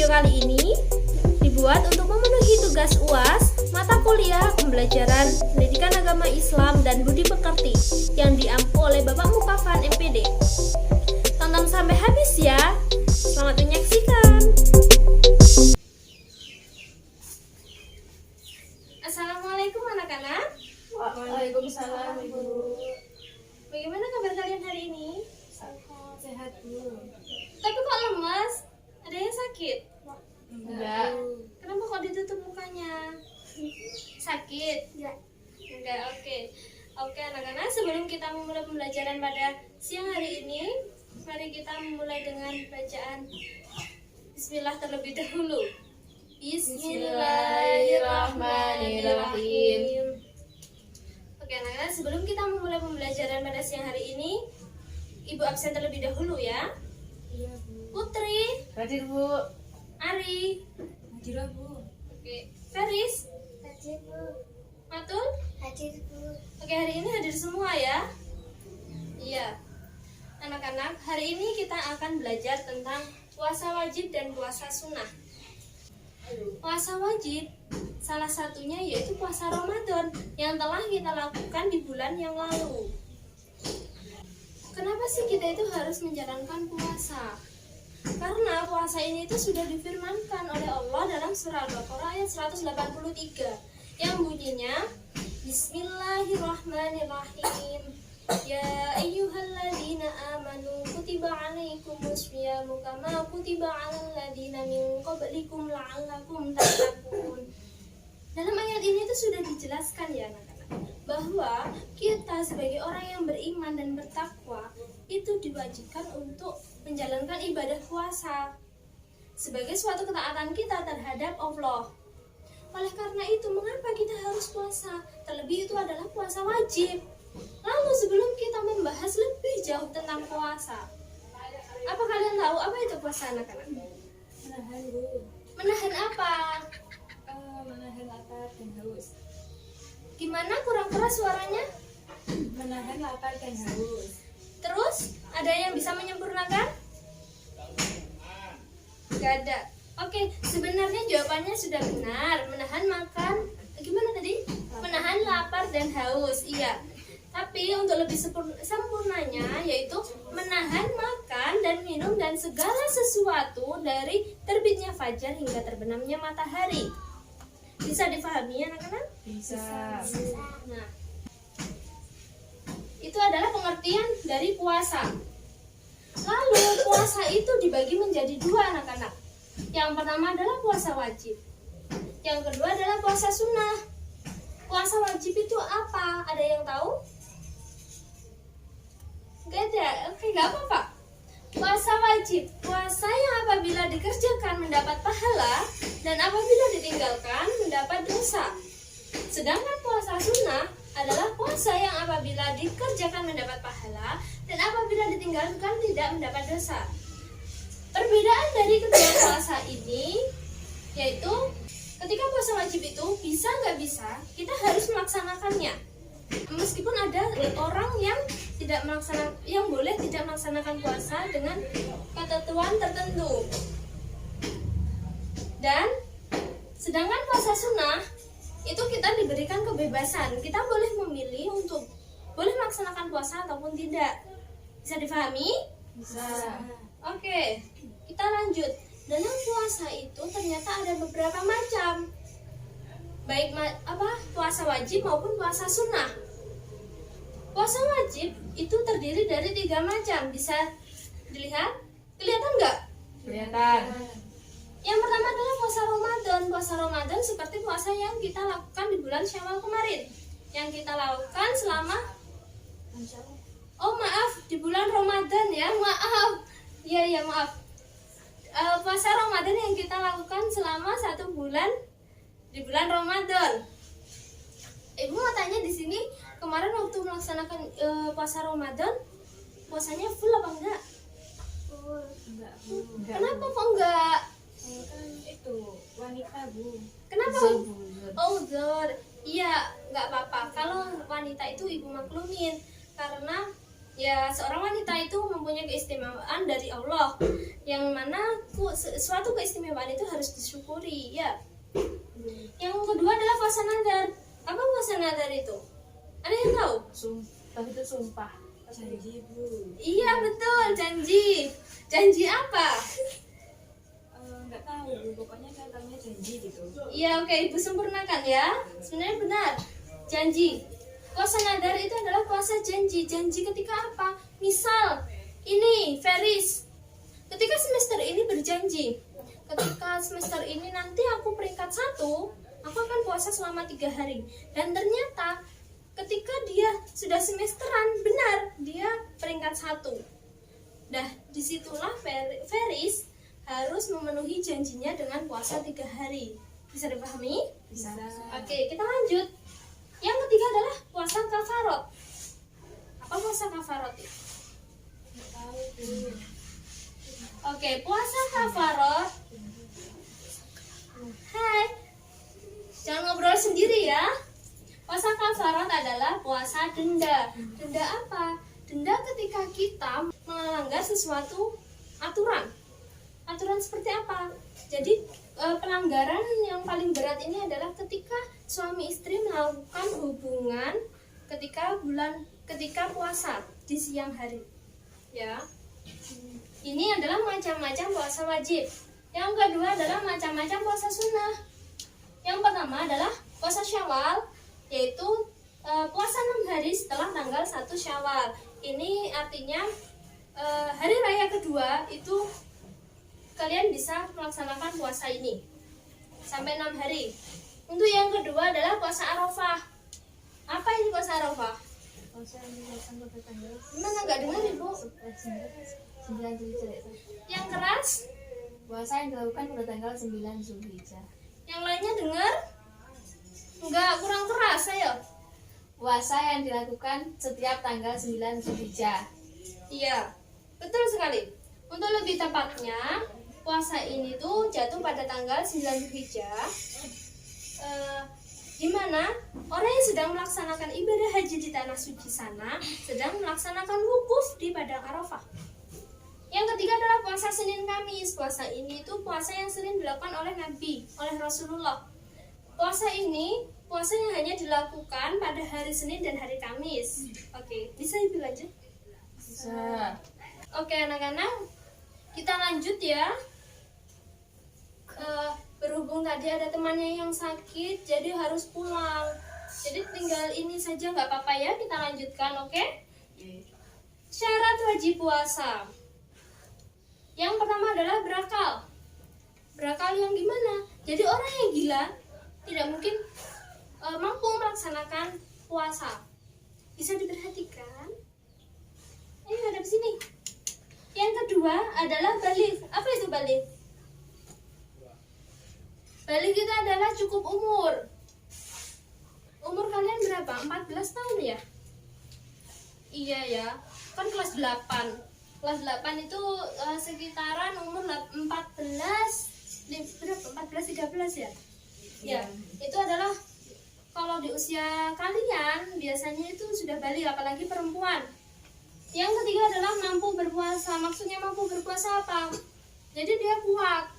Video kali ini dibuat untuk memenuhi tugas UAS mata kuliah pembelajaran pendidikan agama Islam dan budi pekerti yang diampu oleh Bapak Mukafan MPD. Tonton sampai habis ya. Selamat menyaksikan. Assalamualaikum anak-anak. Waalaikumsalam Ibu. Bagaimana kabar kalian hari ini? Sehat Bu. Tapi kok lemas? Ada yang sakit? Enggak. Kenapa kok ditutup mukanya? Sakit? Enggak, oke. Oke anak-anak, sebelum kita memulai pembelajaran pada siang hari ini, mari kita memulai dengan bacaan Bismillah terlebih dahulu. Bismillahirrahmanirrahim. Oke anak-anak, sebelum kita memulai pembelajaran pada siang hari ini, Ibu absen terlebih dahulu ya. Iya Bu. Putri, Hadir Bu. Ari, Hadir Bu. oke, Feris, Hadir Bu. Matul. Hadir Bu. Oke, hari ini hadir semua ya. Iya. Anak-anak, hari ini kita akan belajar tentang puasa wajib dan puasa sunnah. Puasa wajib salah satunya yaitu puasa Ramadan yang telah kita lakukan di bulan yang lalu. Kenapa sih kita itu harus menjalankan puasa? Karena puasa ini itu sudah difirmankan oleh Allah dalam surah Al-Baqarah ayat 183 yang bunyinya Bismillahirrahmanirrahim. Ya ayyuhalladzina amanu kutiba alaikumus syiyamu kama kutiba alal ladzina min qablikum la'allakum tattaqun. Dalam ayat ini itu sudah dijelaskan ya anak-anak bahwa kita sebagai orang yang beriman dan bertakwa itu diwajibkan untuk menjalankan ibadah puasa sebagai suatu ketaatan kita terhadap Allah. Oleh karena itu, mengapa kita harus puasa? Terlebih itu adalah puasa wajib. Lalu sebelum kita membahas lebih jauh tentang puasa, apa kalian tahu apa itu puasa anak-anak? Menahan Bu. Menahan apa? Menahan lapar dan haus. Gimana kurang keras suaranya? Menahan lapar dan haus. Terus, ada yang bisa menyempurnakan? Gak ada. Oke, sebenarnya jawabannya sudah benar. Menahan makan, gimana tadi? Menahan lapar dan haus, iya. Tapi untuk lebih sempurnanya yaitu menahan makan dan minum dan segala sesuatu dari terbitnya fajar hingga terbenamnya matahari. Bisa difahami anak-anak? Bisa. Nah, itu adalah pengertian dari puasa. Lalu puasa itu dibagi menjadi dua anak-anak. Yang pertama adalah puasa wajib. Yang kedua adalah puasa sunnah. Puasa wajib itu apa? Ada yang tahu? Gak ada? Oke, gak apa-apa. Puasa wajib, puasa yang apabila dikerjakan mendapat pahala dan apabila ditinggalkan mendapat dosa. Sedangkan puasa sunnah adalah puasa yang apabila dikerjakan mendapat pahala dan apabila ditinggalkan tidak mendapat dosa. Perbedaan dari kedua puasa ini yaitu ketika puasa wajib itu bisa nggak bisa kita harus melaksanakannya. Meskipun ada orang yang tidak melaksanakan, yang boleh tidak melaksanakan puasa dengan ketentuan tertentu. Dan sedangkan puasa sunnah itu kita diberikan kebebasan, kita boleh memilih untuk boleh melaksanakan puasa ataupun tidak. Bisa difahami? Bisa. Oke, kita lanjut. Dalam puasa itu ternyata ada beberapa macam, baik puasa wajib maupun puasa sunnah. Puasa wajib itu terdiri dari 3 macam. Bisa dilihat? Kelihatan nggak? Kelihatan. Yang pertama adalah puasa Ramadan. Puasa Ramadan seperti puasa yang kita lakukan di bulan Syawal kemarin, yang kita lakukan selama di bulan Ramadan ya, maaf. Iya maaf. Puasa Ramadan yang kita lakukan selama 1 bulan di bulan Ramadan. Ibu mau tanya di sini, kemarin waktu melaksanakan puasa Ramadan, puasanya full apa enggak? Enggak Bu. Kenapa kok enggak? Kan itu wanita Bu. Kenapa? Zul. Oh, uzur. Iya, enggak apa-apa. Kalau wanita itu ibu maklumin karena ya seorang wanita itu mempunyai keistimewaan dari Allah. yang mana suatu keistimewaan itu harus disyukuri ya. Yang kedua adalah puasa nadar. Apa puasa nadar itu? Ada yang tahu? Sumpah itu sumpah. Janji bu. Iya betul, janji. Janji apa? Nggak tahu bu, pokoknya katanya janji gitu. Iya oke, ibu sempurnakan ya. Sebenarnya benar. Janji. Puasa nadar itu adalah puasa janji. Janji ketika apa? Misal ini Feris, ketika semester ini berjanji, ketika semester ini nanti aku peringkat 1, aku akan puasa selama 3 hari. Dan ternyata ketika dia sudah semesteran, benar dia peringkat 1. Nah, disitulah Feris harus memenuhi janjinya dengan puasa 3 hari. Bisa dipahami? Bisa. Oke, kita lanjut. Yang ketiga adalah puasa kafarot. Apa puasa kafarot itu? Nggak tahu bu. Oke, puasa kafarot. Hai, jangan ngobrol sendiri ya. Puasa kafarot adalah puasa denda. Denda apa? Denda ketika kita melanggar sesuatu aturan. Aturan seperti apa? Jadi pelanggaran yang paling berat ini adalah ketika suami istri melakukan hubungan ketika puasa di siang hari. Ya. Ini adalah macam-macam puasa wajib. Yang kedua adalah macam-macam puasa sunnah. Yang pertama adalah puasa Syawal, yaitu puasa 6 hari setelah tanggal 1 Syawal. Ini artinya hari raya kedua itu kalian bisa melaksanakan puasa ini sampai 6 hari. Untuk yang kedua adalah puasa Arafah. Apa ini puasa Arafah? Puasa yang dilakukan pada tanggal Gimana nggak dengar ibu? 9 Zulhijjah. Yang keras? Puasa yang dilakukan pada tanggal 9 Zulhijjah. Yang lainnya dengar? Enggak, kurang keras ayo. Puasa yang dilakukan setiap tanggal 9 Zulhijjah. Iya, betul sekali. Untuk lebih tepatnya, puasa ini tuh jatuh pada tanggal 9 Zulhijjah, di mana orang yang sedang melaksanakan ibadah haji di tanah suci sana sedang melaksanakan wukuf di padang Arafah. Yang ketiga adalah puasa Senin Kamis. Puasa ini tuh puasa yang sering dilakukan oleh Nabi, oleh Rasulullah. Puasa ini puasa yang hanya dilakukan pada hari Senin dan hari Kamis. Oke, bisa ibu lanjut? Bisa. Oke anak-anak, kita lanjut ya. Berhubung tadi ada temannya yang sakit, jadi harus pulang. Jadi tinggal ini saja nggak apa-apa ya, kita lanjutkan, oke? Syarat wajib puasa. Yang pertama adalah berakal. Berakal yang gimana? Jadi orang yang gila tidak mungkin mampu melaksanakan puasa. Bisa diperhatikan? Ayo hadap sini. Yang kedua adalah balik. Apa itu balik? Balik itu adalah cukup umur. Umur kalian berapa? 14 tahun ya? Iya ya. Kan kelas 8. Kelas 8 itu sekitaran umur 14 berapa? 14 13 ya? Ya. Itu adalah kalau di usia kalian biasanya itu sudah balik, apalagi perempuan. Yang ketiga adalah mampu berpuasa. Maksudnya mampu berpuasa apa? Jadi dia kuat,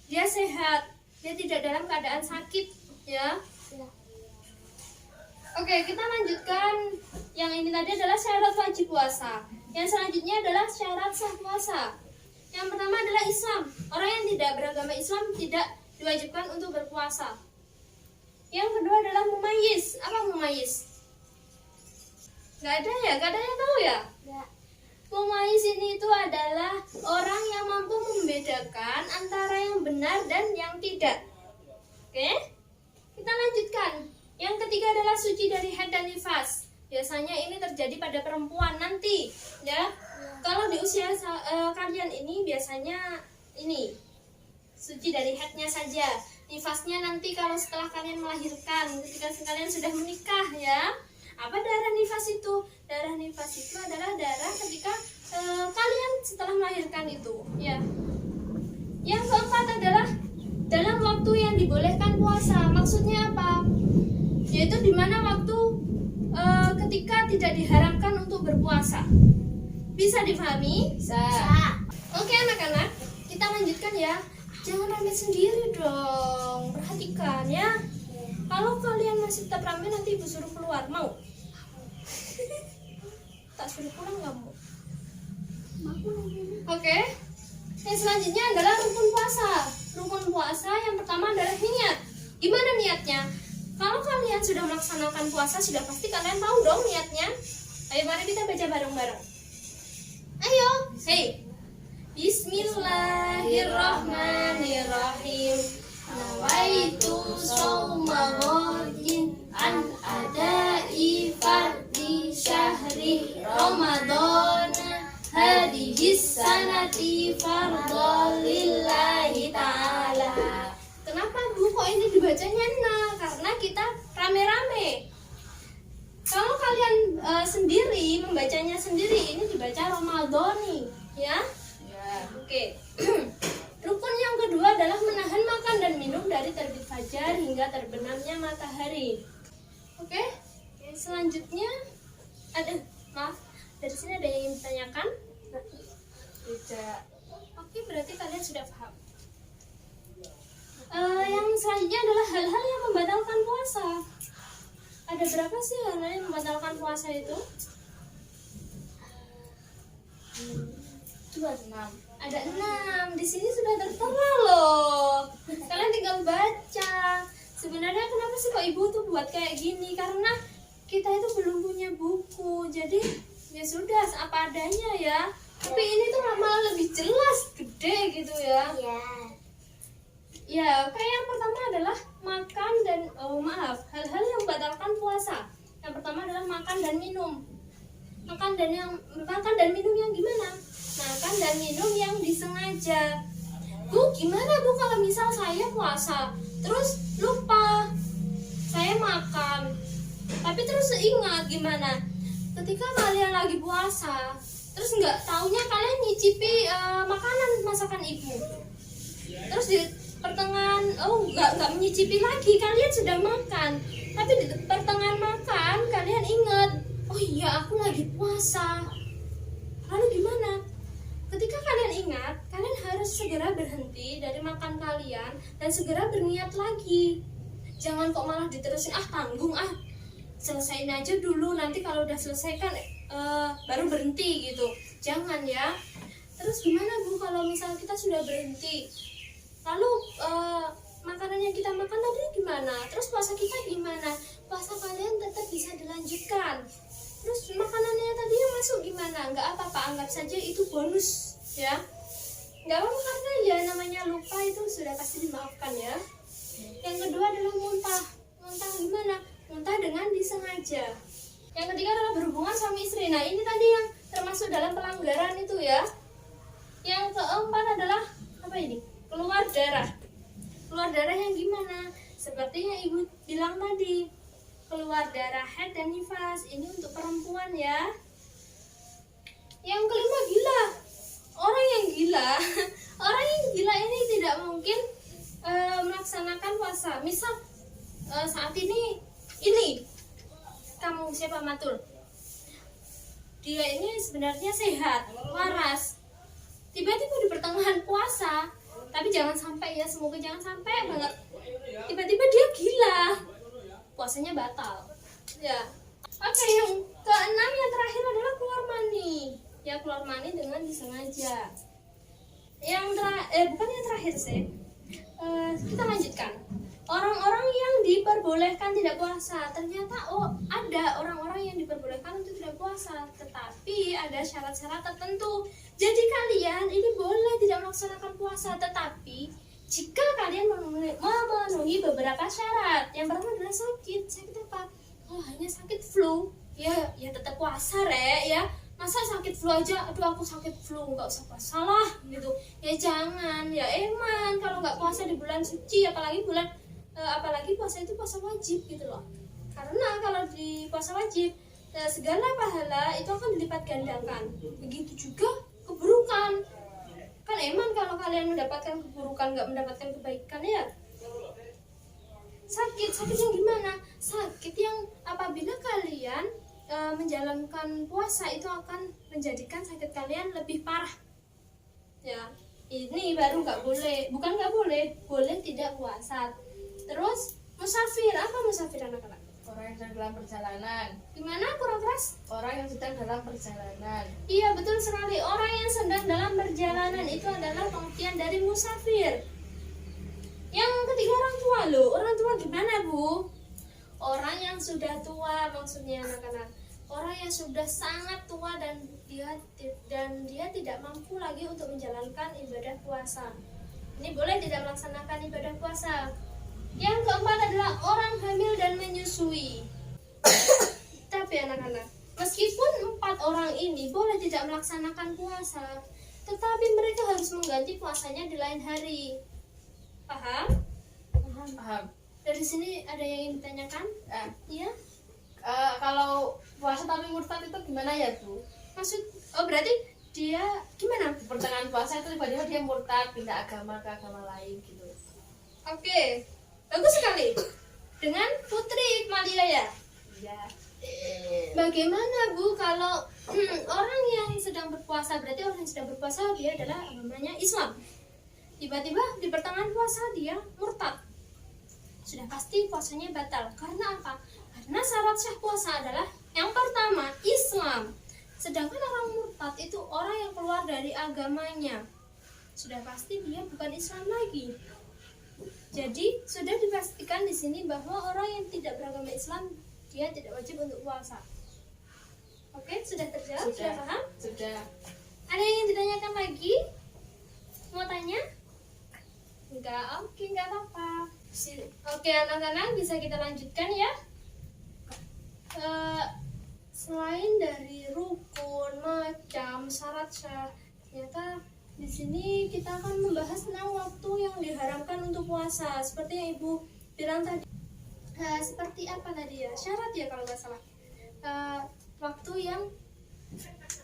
dia sehat, dia tidak dalam keadaan sakit, ya. Oke, kita lanjutkan. Yang ini tadi adalah syarat wajib puasa. Yang selanjutnya adalah syarat sah puasa. Yang pertama adalah Islam. Orang yang tidak beragama Islam tidak diwajibkan untuk berpuasa. Yang kedua adalah mumayyiz. Apa mumayyiz? Gak ada ya? Gak ada yang tahu ya? Enggak. Mumayyiz ini itu adalah orang yang mampu membedakan antara yang benar dan yang tidak. Oke? Kita lanjutkan. Yang ketiga adalah suci dari haid dan nifas. Biasanya ini terjadi pada perempuan nanti, ya. Kalau di usia kalian ini biasanya ini suci dari haidnya saja. Nifasnya nanti kalau setelah kalian melahirkan, ketika kalian sudah menikah, ya. Apa darah nifas itu? Darah nifas itu adalah darah ketika kalian setelah melahirkan itu, ya. Yang keempat adalah dalam waktu yang dibolehkan puasa. Maksudnya apa? Yaitu di mana waktu ketika tidak diharamkan untuk berpuasa. Bisa dipahami? Bisa. Oke anak-anak, kita lanjutkan ya. Jangan rame sendiri dong. Perhatikan ya. Kalau kalian masih tetap rame nanti ibu suruh keluar. Mau? Tak suruh pulang nggak mau? Oke. Yang selanjutnya adalah rukun puasa. Rukun puasa yang pertama adalah niat. Gimana niatnya? Kalau kalian sudah melaksanakan puasa, sudah pasti kalian tahu dong niatnya. Ayo mari kita baca bareng-bareng. Ayo, hey. Bismillahirrahmanirrahim. Nawaitu shauma ghadin an adai fardhi syahri Ramadan hadhihi sanati fardhan lillahi ta'ala. Kenapa Bu kok ini dibacanya nah? Karena kita rame-rame. Kalau kalian sendiri membacanya sendiri, ini dibaca Ramadhani, ya? Ya. Oke. Rukun yang kedua adalah menahan makan dan minum dari terbit fajar hingga terbenamnya matahari. Oke. Selanjutnya ada, maaf, dari sini ada yang ingin ditanyakan? Tidak. Oke, berarti kalian sudah paham. Yang selanjutnya adalah hal-hal yang membatalkan puasa. Ada berapa sih hal-hal yang membatalkan puasa itu? 6. Ada 6. Di sini sudah tertera loh. Kalian tinggal baca. Sebenarnya kenapa sih kok ibu tuh buat kayak gini? Karena kita itu belum punya buku. Jadi ya sudah apa adanya ya. Tapi ini tuh malah lebih jelas, gede gitu ya. Ya. Ya, kayak yang pertama adalah makan dan hal-hal yang membatalkan puasa. Yang pertama adalah makan dan minum. Makan dan minum yang gimana? Makan dan minum yang disengaja. Bu, gimana Bu kalau misal saya puasa, terus lupa saya makan, tapi terus ingat gimana? Ketika kalian lagi puasa, terus nggak taunya kalian nyicipi makanan masakan ibu, terus di pertengahan nggak menyicipi lagi, kalian sudah makan, tapi di pertengahan makan kalian ingat, oh iya aku lagi puasa. Lalu gimana? Ketika kalian ingat, kalian harus segera berhenti dari makan kalian dan segera berniat lagi. Jangan kok malah diterusin, tanggung, selesain aja dulu, nanti kalau udah selesai kan baru berhenti gitu. Jangan ya. Terus gimana Bu kalau misal kita sudah berhenti, lalu makanan yang kita makan tadi gimana? Terus puasa kita gimana? Puasa kalian tetap bisa dilanjutkan. Terus makanannya tadi yang masuk gimana? Nggak apa-apa, anggap saja itu bonus ya. Nggak apa-apa karena ya namanya lupa itu sudah pasti dimaafkan ya. Yang kedua adalah muntah. Muntah gimana? Muntah dengan disengaja. Yang ketiga adalah berhubungan suami istri. Nah ini tadi yang termasuk dalam pelanggaran itu ya. Yang keempat adalah apa ini? Keluar darah. Keluar darah yang gimana? Seperti yang ibu bilang tadi, keluar darah haid dan nifas. Ini untuk perempuan ya. Yang kelima gila. Orang yang gila ini tidak mungkin melaksanakan puasa. Misal saat ini kamu siapa Matul? Dia ini sebenarnya sehat, waras. Tiba-tiba di pertengahan puasa, tapi jangan sampai ya, semoga jangan sampai banget. Tiba-tiba dia gila, puasanya batal. Ya. Oke, yang keenam yang terakhir adalah keluar mani. Ya keluar mani dengan disengaja. Yang bukan yang terakhir sih. Kita lanjutkan. Orang-orang yang diperbolehkan tidak puasa, ternyata ada orang-orang yang diperbolehkan untuk tidak puasa, tetapi ada syarat-syarat tertentu. Jadi kalian ini boleh tidak melaksanakan puasa, tetapi jika kalian memenuhi beberapa syarat. Yang pertama adalah sakit apa? Hanya sakit flu, ya tetap puasa ya. Masa sakit flu aja, aduh aku sakit flu nggak usah puasa lah gitu. Ya jangan, ya emang kalau nggak puasa di bulan suci, apalagi puasa itu puasa wajib gitu loh. Karena kalau di puasa wajib segala pahala itu akan dilipat gandakan. Begitu juga keburukan. Kan emang kalau kalian mendapatkan keburukan nggak mendapatkan kebaikan ya. Sakit yang gimana? Sakit yang apabila kalian menjalankan puasa itu akan menjadikan sakit kalian lebih parah. Ya, Ini baru nggak boleh, bukan nggak boleh, boleh tidak puasa. Terus musafir, apa musafir anak-anak? Orang yang sedang dalam perjalanan. Gimana, kurang keras? Orang yang sedang dalam perjalanan. Iya, betul sekali. Orang yang sedang dalam perjalanan itu adalah pengertian dari musafir. Yang ketiga orang tua loh. Orang tua gimana, Bu? Orang yang sudah tua maksudnya anak-anak. Orang yang sudah sangat tua dan dia tidak mampu lagi untuk menjalankan ibadah puasa. Ini boleh tidak melaksanakan ibadah puasa. Yang keempat adalah orang hamil dan menyusui. Tapi anak-anak, meskipun 4 orang ini boleh tidak melaksanakan puasa, tetapi mereka harus mengganti puasanya di lain hari. Paham? Paham. Dari sini ada yang ingin ditanyakan? Iya? Kalau puasa tapi murtad itu gimana ya, Bu? Berarti dia gimana? Di pertengahan puasa itu tiba-tiba dia murtad, pindah agama ke agama lain gitu. Oke, bagus sekali. Dengan Putri Malia ya? Iya. Bagaimana, Bu, kalau orang yang sedang berpuasa, berarti orang yang sedang berpuasa dia adalah agamanya Islam. Tiba-tiba di pertengahan puasa dia murtad. Sudah pasti puasanya batal. Karena apa? Karena syarat sah puasa adalah yang pertama Islam. Sedangkan orang murtad itu orang yang keluar dari agamanya. Sudah pasti dia bukan Islam lagi. Jadi sudah dipastikan di sini bahwa orang yang tidak beragama Islam dia tidak wajib untuk puasa. Oke, sudah terjawab? Sudah paham? Sudah. Ada yang ingin ditanyakan lagi? Mau tanya? Enggak, oke, enggak apa-apa. Oke, anak-anak bisa kita lanjutkan ya. Selain dari rukun, macam, syarat sah, ternyata di sini kita akan membahas tentang waktu yang diharamkan untuk puasa. Seperti yang Ibu bilang tadi. Seperti apa tadi ya? Syarat ya kalau nggak salah. Waktu yang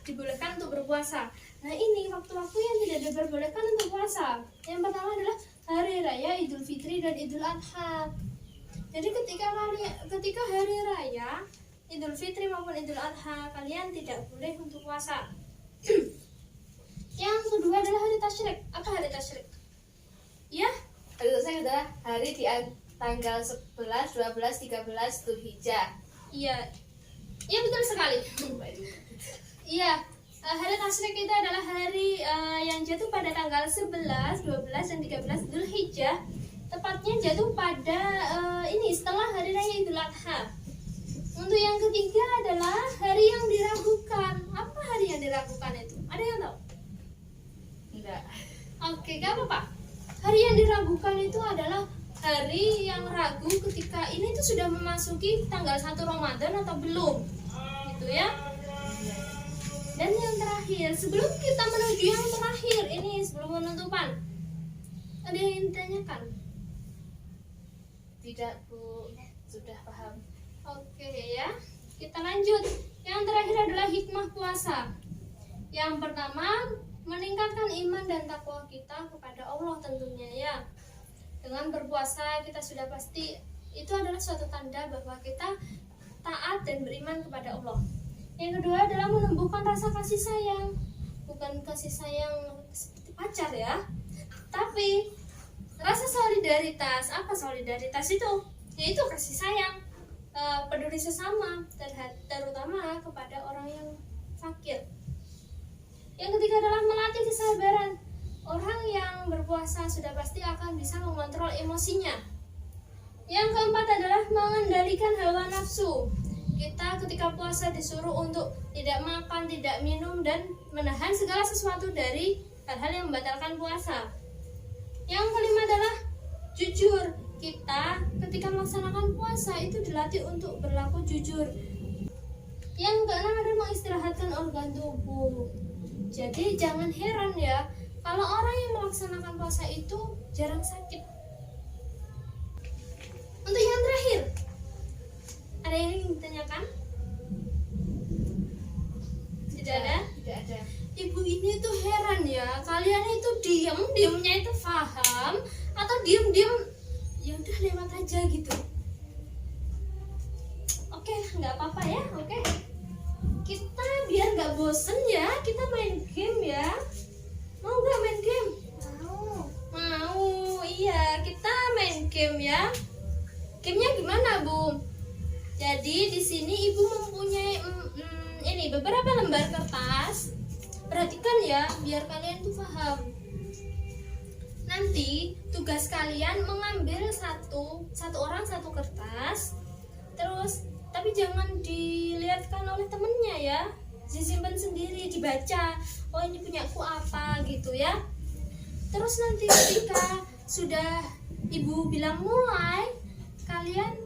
dibolehkan untuk berpuasa. Nah, ini waktu-waktu yang tidak diperbolehkan untuk puasa. Yang pertama adalah hari raya Idul Fitri dan Idul Adha. Jadi ketika hari raya Idul Fitri maupun Idul Adha kalian tidak boleh untuk puasa. Yang kedua adalah hari tasyrik. Apa hari tasyrik? Ya? Hari tasyrik adalah hari di tanggal 11, 12, 13 Dzulhijjah. Iya. Iya, betul sekali. Iya. Hari tasyrik itu adalah hari yang jatuh pada tanggal 11, 12, dan 13 Dzulhijjah. Tepatnya jatuh pada setelah hari raya Idul Adha. Untuk yang ketiga adalah hari yang diragukan. Apa hari yang diragukan itu? Ada yang tahu? Enggak. Oke, gak apa-apa. Hari yang diragukan itu adalah hari yang ragu ketika ini tuh sudah memasuki tanggal 1 Ramadan atau belum. Gitu ya. Dan yang terakhir, sebelum kita menuju yang terakhir, ini sebelum penutupan, ada yang ingin ditanyakan? Tidak, Bu. Sudah paham. Oke ya, kita lanjut. Yang terakhir adalah hikmah puasa. Yang pertama, meningkatkan iman dan takwa kita kepada Allah tentunya ya. Dengan berpuasa kita sudah pasti itu adalah suatu tanda bahwa kita taat dan beriman kepada Allah. Yang kedua adalah menumbuhkan rasa kasih sayang. Bukan kasih sayang seperti pacar ya, tapi rasa solidaritas. Apa solidaritas itu? Yaitu kasih sayang, peduli sesama, terutama kepada orang yang fakir. Yang ketiga adalah melatih kesabaran. Orang yang berpuasa sudah pasti akan bisa mengontrol emosinya. Yang keempat adalah mengendalikan hawa nafsu. Kita ketika puasa disuruh untuk tidak makan, tidak minum, dan menahan segala sesuatu dari hal-hal yang membatalkan puasa. Yang kelima adalah jujur. Kita ketika melaksanakan puasa itu dilatih untuk berlaku jujur. Yang keenam adalah mengistirahatkan organ tubuh. Jadi jangan heran ya, kalau orang yang melaksanakan puasa itu jarang sakit. Untuk yang terakhir, ada yang ingin ditanyakan? Tidak ada? Tidak ada. Ibu ini tuh heran ya, kalian itu diamnya itu paham atau diem ya udah lewat aja gitu. Oke, nggak apa-apa ya. Oke, kita biar nggak bosen ya, kita main game ya. Mau nggak main game? game ya. Gamenya gimana, Bu? Jadi di sini Ibu mempunyai ini beberapa lembar kertas. Perhatikan ya, biar kalian tuh paham. Nanti tugas kalian mengambil satu orang satu kertas. Terus tapi jangan dilihatkan oleh temennya ya. Disimpan sendiri, dibaca. Oh, ini punyaku apa gitu ya. Terus nanti ketika sudah Ibu bilang mulai, kalian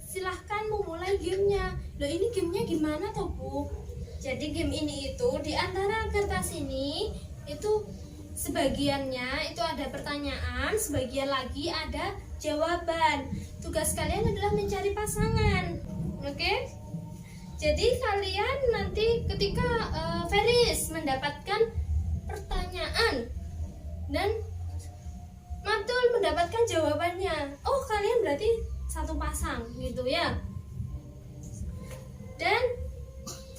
silahkan memulai gamenya. Loh, ini gamenya gimana toh, Bu? Jadi game ini itu di antara kertas ini itu sebagiannya itu ada pertanyaan, sebagian lagi ada jawaban. Tugas kalian adalah mencari pasangan. Oke? Jadi kalian nanti ketika Feris mendapatkan pertanyaan dan Matul mendapatkan jawabannya, oh kalian berarti satu pasang gitu ya. Dan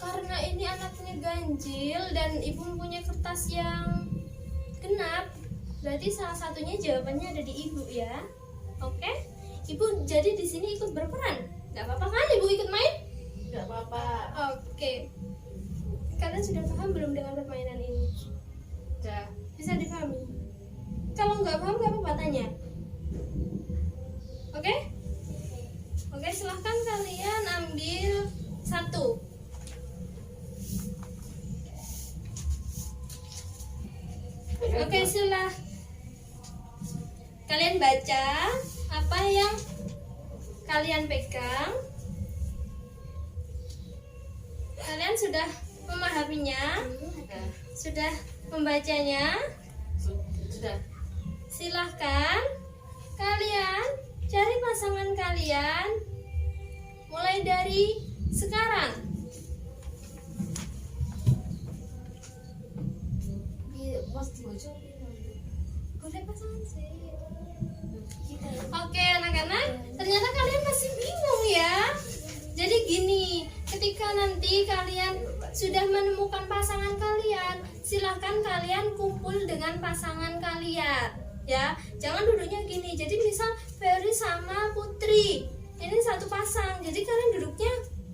karena ini anaknya ganjil dan Ibu mempunyai kertas yang genap, berarti salah satunya jawabannya ada di Ibu ya. Oke? Ibu jadi di sini ikut berperan. Gak apa-apa kan Ibu ikut main? Gak apa-apa. Oke. Kalian sudah paham belum dengan permainan ini? Udah. Bisa dipahami? Kalau nggak paham nggak apa-apa tanya. Oke? Oke, silahkan kalian ambil satu. Oke, silah. Kalian baca apa yang kalian pegang. Kalian sudah memahaminya? Udah. Sudah membacanya? Sudah. Silahkan kalian cari pasangan kalian mulai dari sekarang. Boleh pasangan sih. Oke anak-anak, ternyata kalian masih bingung ya. Jadi gini, ketika nanti kalian sudah menemukan pasangan kalian, silahkan kalian kumpul dengan pasangan kalian ya. Jangan duduknya gini. Jadi misal Ferry sama Putri ini satu pasang, jadi kalian duduknya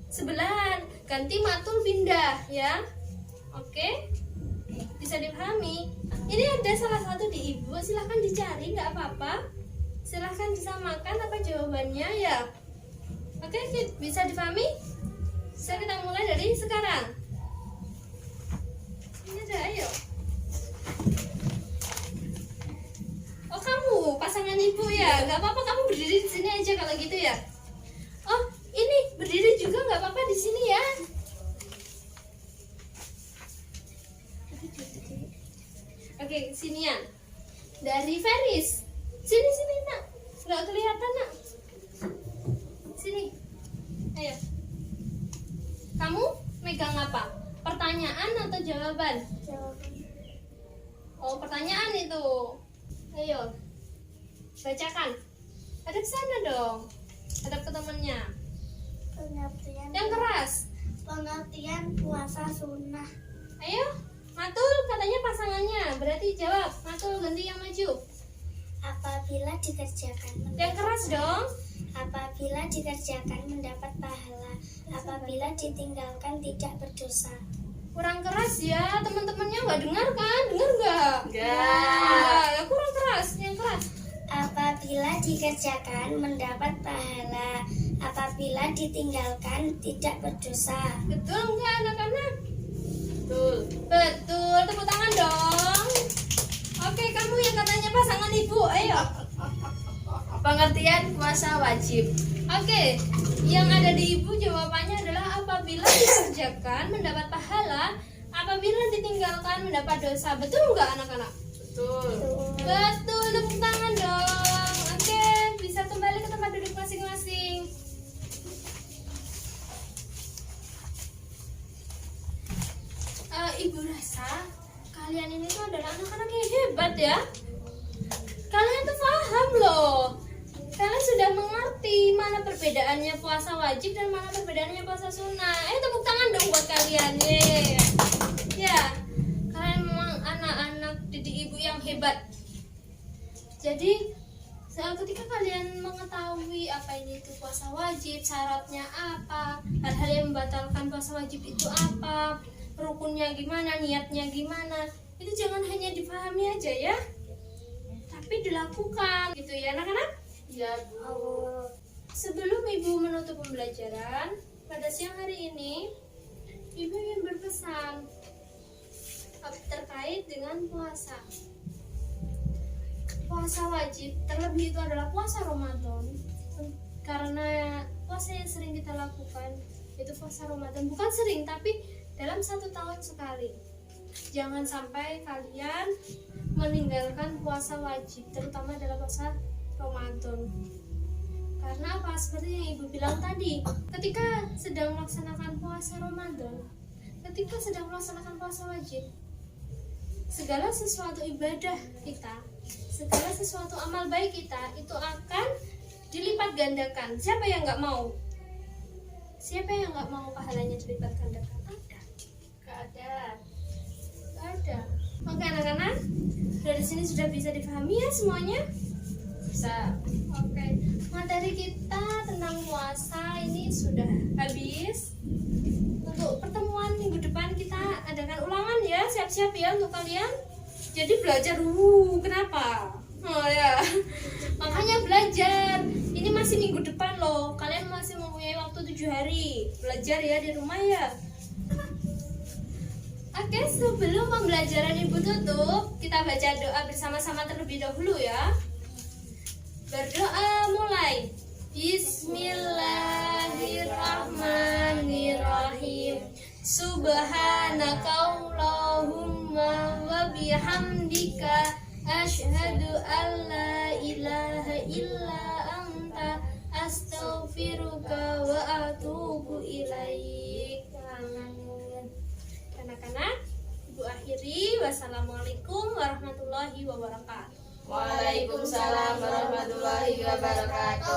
sebelahan, ganti Matul pindah ya. Oke, bisa dipahami. Ini ada salah satu di Ibu, silahkan dicari, nggak apa-apa. Silahkan disamakan apa jawabannya ya. Oke, bisa dipahami? Kita mulai dari sekarang. Ini ada, ayo. Oh, kamu pasangan Ibu ya? Nggak apa-apa, kamu berdiri di sini aja kalau gitu ya. Oh, ini berdiri juga nggak apa-apa di sini ya. Oke, sinian. Dari Feris. Sini nak. Nggak kelihatan nak. Sini. Ayo. Kamu megang apa? Pertanyaan atau jawaban? Jawaban. Oh, pertanyaan itu. Ayo. Bacakan. Hadap sana dong. Hadap ke temennya. Pengertian. Yang keras. Pengertian puasa sunnah. Ayo. Matul katanya pasangannya. Berarti jawab. Matul ganti yang maju. Apabila dikerjakan Yang keras dong. apabila dikerjakan mendapat pahala, apabila ditinggalkan tidak berdosa. Kurang keras ya. Teman-temannya nggak dengar kan? Dengar nggak? Nggak. Ya, kurang keras. Yang keras. Apabila dikerjakan mendapat pahala, apabila ditinggalkan tidak berdosa. Betul nggak anak-anak? Betul. Betul. Tepuk tangan dong. Oke, kamu yang katanya pasangan Ibu. Ayo. Pengertian puasa wajib. Oke, yang ada di Ibu jawabannya adalah apabila dikerjakan mendapat pahala, apabila ditinggalkan mendapat dosa. Betul nggak anak-anak? Betul. Betul, tepuk tangan dong. Oke, bisa kembali ke tempat duduk masing-masing. Ibu rasa kalian ini tuh adalah anak-anak yang hebat ya. Kalian tuh paham loh. Kalian sudah mengerti mana perbedaannya puasa wajib dan mana perbedaannya puasa sunnah. Tepuk tangan dong buat kalian. Yeay. Ya, kalian memang anak-anak didik Ibu yang hebat. Jadi ketika kalian mengetahui apa itu puasa wajib, syaratnya apa, hal-hal yang membatalkan puasa wajib itu apa, rukunnya gimana, niatnya gimana, itu jangan hanya dipahami aja ya, tapi dilakukan gitu ya anak-anak. Ya Bu. Sebelum Ibu menutup pembelajaran pada siang hari ini, Ibu ingin berpesan terkait dengan puasa. Puasa wajib, terlebih itu adalah puasa Ramadan. Karena puasa yang sering kita lakukan itu puasa Ramadan, bukan sering tapi dalam 1 tahun sekali. Jangan sampai kalian meninggalkan puasa wajib, terutama dalam puasa Ramadan. Karena apa? Seperti yang Ibu bilang tadi, ketika sedang melaksanakan puasa Ramadan, ketika sedang melaksanakan puasa wajib, segala sesuatu ibadah kita, segala sesuatu amal baik kita itu akan dilipat gandakan. Siapa yang nggak mau? Siapa yang nggak mau pahalanya dilipat gandakan? Ada? Nggak ada. Nggak ada. Oke anak-anak, dari sini sudah bisa dipahami ya semuanya? Bisa. Oke, materi kita tentang puasa ini sudah habis. Untuk pertemuan minggu depan kita adakan ulangan ya, siap-siap ya untuk kalian. Jadi belajar dulu, kenapa? Oh ya, makanya belajar. Ini masih minggu depan loh, kalian masih mempunyai waktu 7 hari belajar ya di rumah ya. Oke, sebelum pembelajaran Ibu tutup, kita baca doa bersama-sama terlebih dahulu ya. Berdoa mulai. Bismillahirrahmanirrahim. Subhanakallahumma wa bihamdika asyhadu an la ilaha illa anta astaghfiruka wa atubu ilaik. Amin. Anak-anak, Ibu akhiri. Wassalamualaikum warahmatullahi wabarakatuh. Waalaikumsalam warahmatullahi wabarakatuh.